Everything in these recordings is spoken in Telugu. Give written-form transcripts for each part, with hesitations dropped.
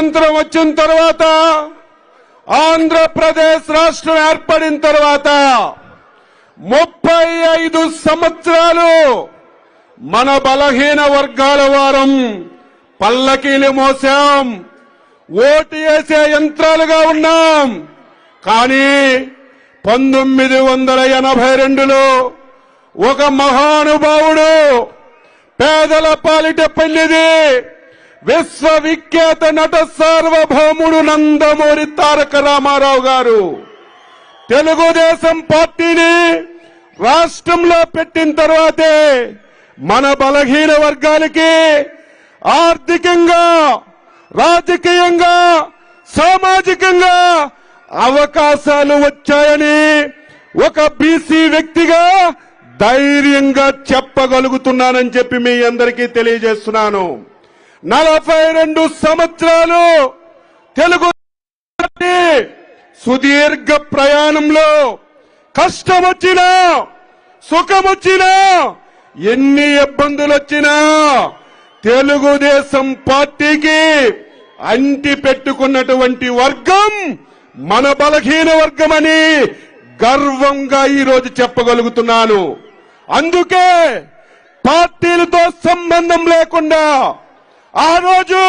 స్వాతంత్రం వచ్చిన తర్వాత ఆంధ్రప్రదేశ్ రాష్ట్రం ఏర్పడిన తర్వాత 35 సంవత్సరాలు మన బలహీన వర్గాల వారం పల్లకీలు మోసాం, ఓటు వేసే యంత్రాలుగా ఉన్నాం. కానీ 1982లో ఒక మహానుభావుడు పేదల పాలిట పెళ్లిది విశ్వవిఖ్యాత నట సార్వభౌముడు నందమూరి తారక రామారావు గారు తెలుగుదేశం పార్టీని రాష్ట్రంలో పెట్టిన తర్వాతే మన బలహీన వర్గాలకి ఆర్థికంగా, రాజకీయంగా, సామాజికంగా అవకాశాలు వచ్చాయని ఒక బీసీ వ్యక్తిగా ధైర్యంగా చెప్పగలుగుతున్నానని చెప్పి మీ అందరికీ తెలియజేస్తున్నాను. 42 సంవత్సరాలు తెలుగు సుదీర్ఘ ప్రయాణంలో కష్టమొచ్చినా, సుఖమొచ్చినా, ఎన్ని ఇబ్బందులు వచ్చినా తెలుగుదేశం పార్టీకి అంటి పెట్టుకున్నటువంటి వర్గం మన బలహీన వర్గమని గర్వంగా ఈరోజు చెప్పగలుగుతున్నాను. అందుకే పార్టీలతో సంబంధం లేకుండా ఆ రోజు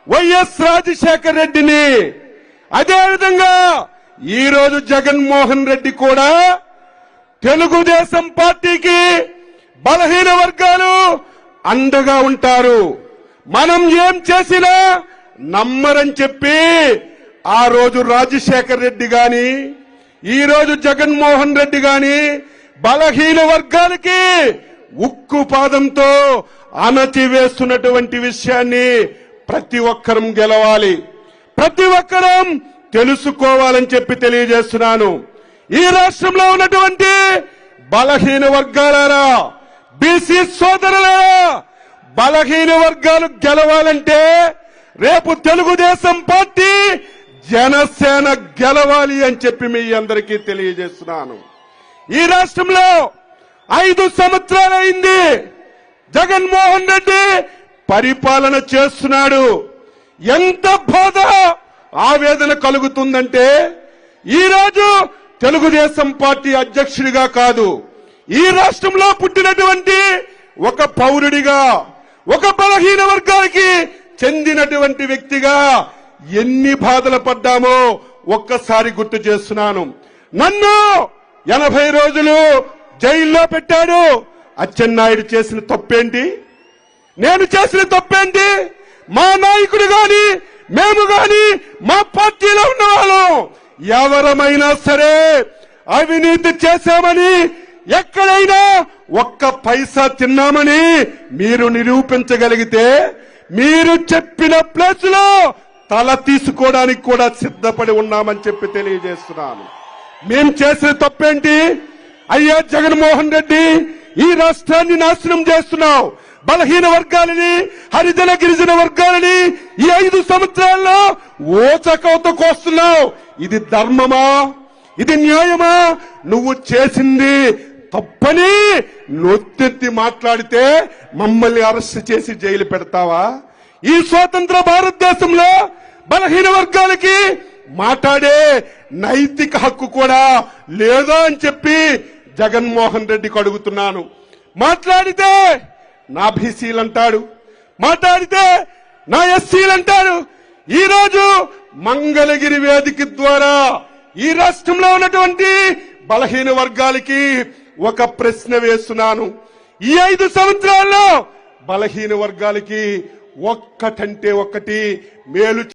వైఎస్ రాజశేఖర రెడ్డిని, అదేవిధంగా ఈరోజు జగన్మోహన్ రెడ్డి కూడా తెలుగుదేశం పార్టీకి బలహీన వర్గాలు అండగా ఉంటారు. మనం ఏం చేసినా నమ్మరని చెప్పి ఆ రోజు రాజశేఖర రెడ్డి గాని, ఈ రోజు జగన్మోహన్ రెడ్డి గాని బలహీన వర్గాలకి ఉక్కు పాదంతో అణచివేస్తున్నటువంటి విషయాన్ని ప్రతి ఒక్కరం గెలవాలి, ప్రతి ఒక్కరం తెలుసుకోవాలని చెప్పి తెలియజేస్తున్నాను. ఈ రాష్ట్రంలో ఉన్నటువంటి బలహీన వర్గాలారా, బీసీ సోదరులారా, బలహీన వర్గాలు గెలవాలంటే రేపు తెలుగుదేశం పార్టీ, జనసేన గెలవాలి అని చెప్పి మీ అందరికీ తెలియజేస్తున్నాను. ఈ రాష్ట్రంలో 5 సంవత్సరాలైంది జగన్మోహన్ రెడ్డి పరిపాలన చేస్తున్నాడు. ఎంత బాధ, ఆవేదన కలుగుతుందంటే ఈరోజు తెలుగుదేశం పార్టీ అధ్యక్షుడిగా కాదు, ఈ రాష్ట్రంలో పుట్టినటువంటి ఒక పౌరుడిగా, ఒక బలహీన వర్గానికి చెందినటువంటి వ్యక్తిగా ఎన్ని బాధలు పడ్డామో ఒక్కసారి గుర్తు చేస్తున్నాను. నన్ను 80 రోజులు జైల్లో పెట్టాడు. అచ్చెన్నాయుడు చేసిన తప్పేంటి? నేను చేసిన తప్పేంటి? మా నాయకుడు గాని, మేము గాని, మా పార్టీలో ఉన్న వాళ్ళం ఎవరమైనా సరే అవినీతి చేశామని, ఎక్కడైనా ఒక్క పైసా తిన్నామని మీరు నిరూపించగలిగితే మీరు చెప్పిన ప్లేస్ లో తల తీసుకోవడానికి కూడా సిద్ధపడి ఉన్నామని చెప్పి తెలియజేస్తున్నాను. మేం చేసిన తప్పేంటి? అయ్యా జగన్మోహన్ రెడ్డి, ఈ రాష్ట్రాన్ని నాశనం చేస్తున్నావు, బలహీన వర్గాలని, హరిజన గిరిజన వర్గాలని ఈ 5 సంవత్సరాల్లో ఓచకవత కోస్తున్నావు. ఇది ధర్మమా? ఇది న్యాయమా? నువ్వు చేసింది తప్పని నొత్తెత్తి మాట్లాడితే మమ్మల్ని అరెస్ట్ చేసి జైలు పెడతావా? ఈ స్వతంత్ర భారతదేశంలో బలహీన వర్గాలకి మాట్లాడే నైతిక హక్కు కూడా లేదా అని చెప్పి జగన్మోహన్ రెడ్డికి అడుగుతున్నాను. మాట్లాడితే నా బీసీలంటాడు, మాట్లాడితే నా ఎస్సీలంటాడు. ఈరోజు మంగళగిరి వేదిక ద్వారా ఈ రాష్ట్రంలో ఉన్నటువంటి బలహీన వర్గాలకి ఒక ప్రశ్న వేస్తున్నాను. ఈ 5 సంవత్సరాల్లో బలహీన వర్గాలకి ఒక్కటంటే ఒక్కటి మేలు